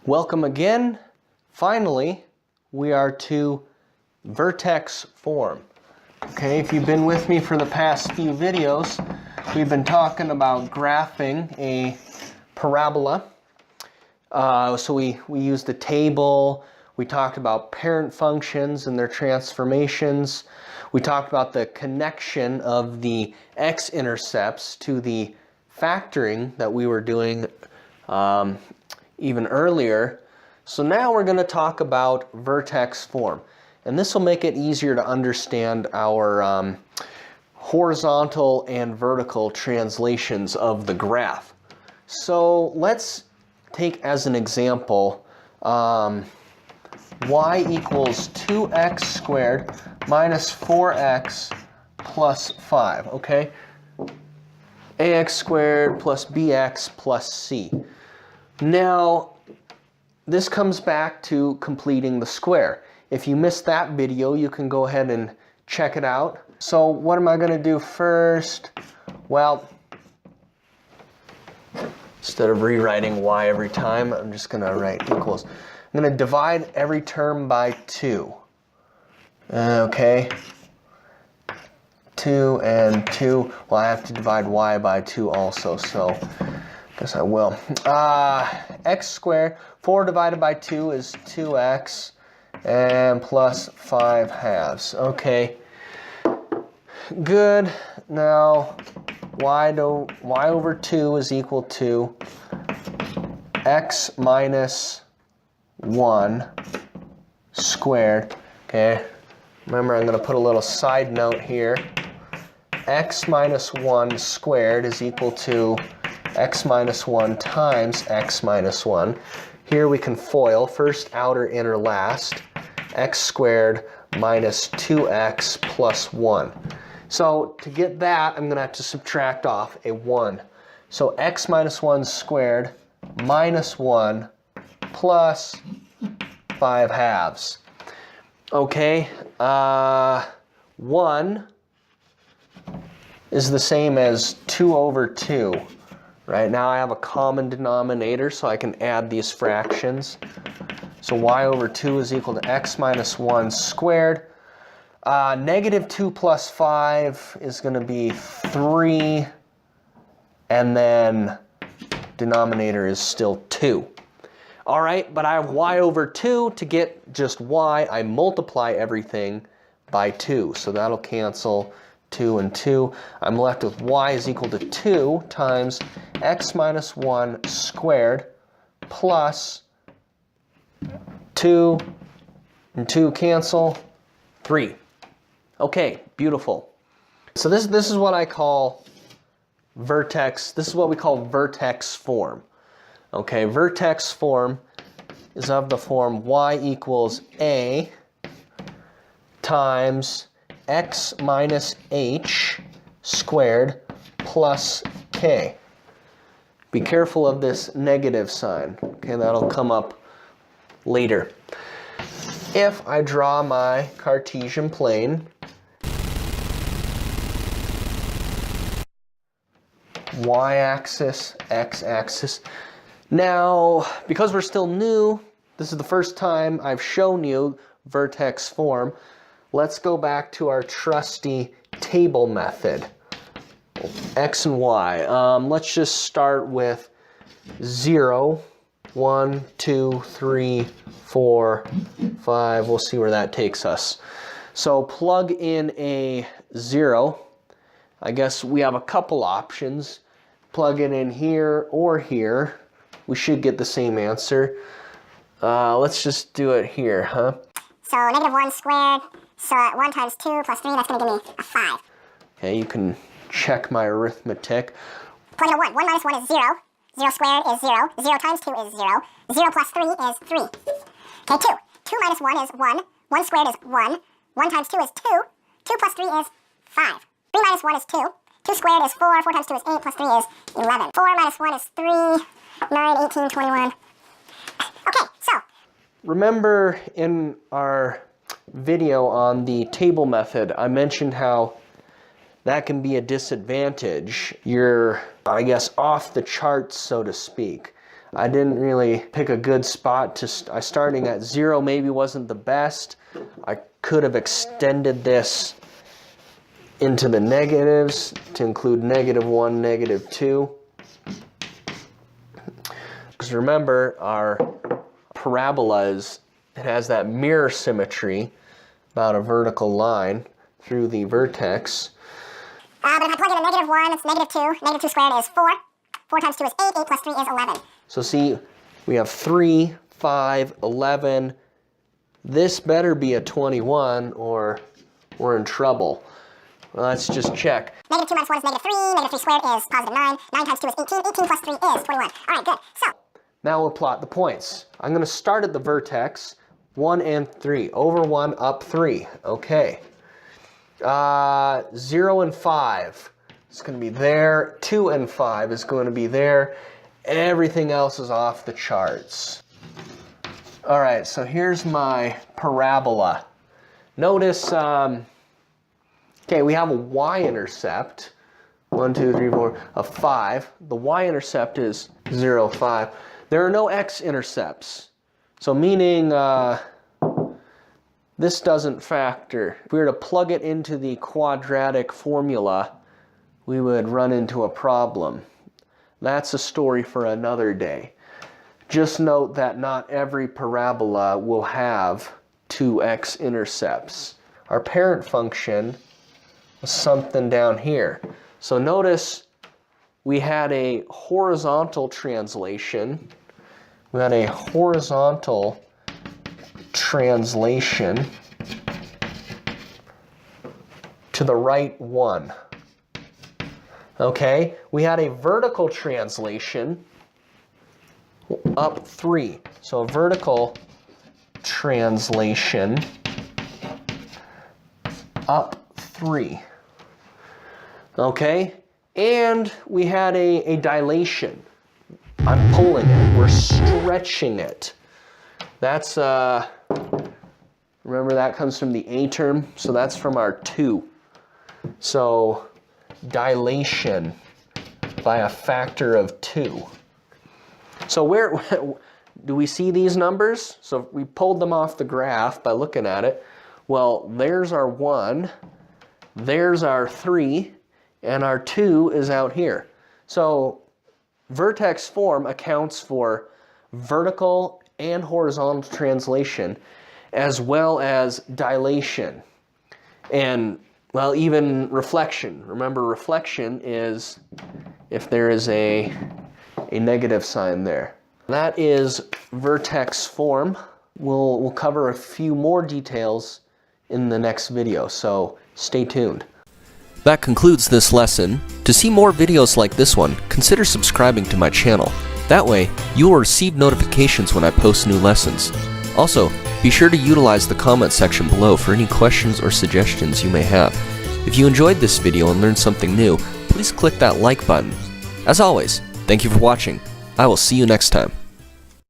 Welcome again. Finally, we are to vertex form. Okay, if you've been with me for the past few videos, we've been talking about graphing a parabola. So we used a table. We talked about parent functions and their transformations. We talked about the connection of the x-intercepts to the factoring that we were doing even earlier. So now we're going to talk about vertex form. And this will make it easier to understand our horizontal and vertical translations of the graph. So let's take as an example y equals 2x squared minus 4x plus 5, okay? ax squared plus bx plus c. Now, this comes back to completing the square. If you missed that video, you can go ahead and check it out. So what am I going to do first? Well, instead of rewriting y every time, I'm just going to write equals. I'm going to divide every term by 2. Okay. 2 and 2. Well, I have to divide y by 2 also, so I guess I will. X squared, 4 divided by 2 is 2x, and plus 5 halves. Okay. Good. Now, y over 2 is equal to x minus 1 squared. Okay. Remember, I'm going to put a little side note here. X minus 1 squared is equal to x minus 1 times x minus 1. Here we can FOIL, first, outer, inner, last. X squared minus 2x plus 1. So to get that, I'm going to have to subtract off a 1. So x minus 1 squared minus 1 plus 5 halves. Okay, 1 is the same as 2 over 2. Right now I have a common denominator, so I can add these fractions. So y over 2 is equal to x minus 1 squared. Negative 2 plus 5 is going to be 3, and then denominator is still 2. All right, but I have y over 2. To get just y, I multiply everything by 2. So that'll cancel 2 and 2. I'm left with y is equal to 2 times x minus 1 squared plus 2 and 2 cancel, 3. Okay, beautiful. So this is what I call vertex. This is what we call vertex form. Okay, vertex form is of the form y equals a times x minus h squared plus k. Be careful of this negative sign. Okay, that'll come up later. If I draw my Cartesian plane, y-axis, x-axis. Now, because we're still new, this is the first time I've shown you vertex form. Let's go back to our trusty table method. X and y. Let's just start with 0, 1, 2, 3, 4, 5. We'll see where that takes us. So plug in a 0. I guess we have a couple options. Plug it in here or here. We should get the same answer. Let's just do it here, huh? So negative 1 squared. So 1 times 2 plus 3, that's going to give me a 5. Okay, you can check my arithmetic. Plug in a 1. 1 minus 1 is 0. 0 squared is 0. 0 times 2 is 0. 0 plus 3 is 3. Okay, 2. 2 minus 1 is 1. 1 squared is 1. 1 times 2 is 2. 2 plus 3 is 5. 3 minus 1 is 2. 2 squared is 4. 4 times 2 is 8. Plus 3 is 11. 4 minus 1 is 3. 9, 18, 21. Okay, so. Remember in our video on the table method, I mentioned how that can be a disadvantage. You're, I guess, off the charts, so to speak. I didn't really pick a good spot to starting at 0 maybe wasn't the best. I could have extended this into the negatives to include -1, -2. Because remember, our parabola it has that mirror symmetry about a vertical line through the vertex. But if I plug in a -1, it's -2. -2 squared is 4. 4 times 2 is 8. 8 plus 3 is 11. So see, we have 3, 5, 11. This better be a 21 or we're in trouble. Well, let's just check. -2 minus 1 is -3. -3 squared is +9. 9 times 2 is 18. 18 plus 3 is 21. All right, good. So now we'll plot the points. I'm going to start at the vertex, 1 and 3. Over 1, up 3. Okay. 0 and 5 is going to be there. 2 and 5 is going to be there. Everything else is off the charts. All right, so here's my parabola. Notice, okay, we have a y-intercept. 1, 2, 3, 4, of 5. The y-intercept is 0, 5. There are no x-intercepts. So meaning this doesn't factor. If we were to plug it into the quadratic formula, we would run into a problem. That's a story for another day. Just note that not every parabola will have 2 x-intercepts. Our parent function was something down here. So notice we had a horizontal translation. We had a horizontal translation to the right 1. Okay, we had a vertical translation up 3. So a vertical translation up 3. Okay, and we had a dilation. I'm pulling it, we're stretching it. That's, remember that comes from the A term, so that's from our 2. So dilation by a factor of 2. So where do we see these numbers? So we pulled them off the graph by looking at it. Well, there's our 1, there's our 3, and our 2 is out here. So vertex form accounts for vertical and horizontal translation as well as dilation and, well, even reflection. Remember, reflection is if there is a negative sign there. That is vertex form. We'll cover a few more details in the next video, so stay tuned. That concludes this lesson. To see more videos like this one, consider subscribing to my channel. That way, you will receive notifications when I post new lessons. Also, be sure to utilize the comment section below for any questions or suggestions you may have. If you enjoyed this video and learned something new, please click that like button. As always, thank you for watching. I will see you next time.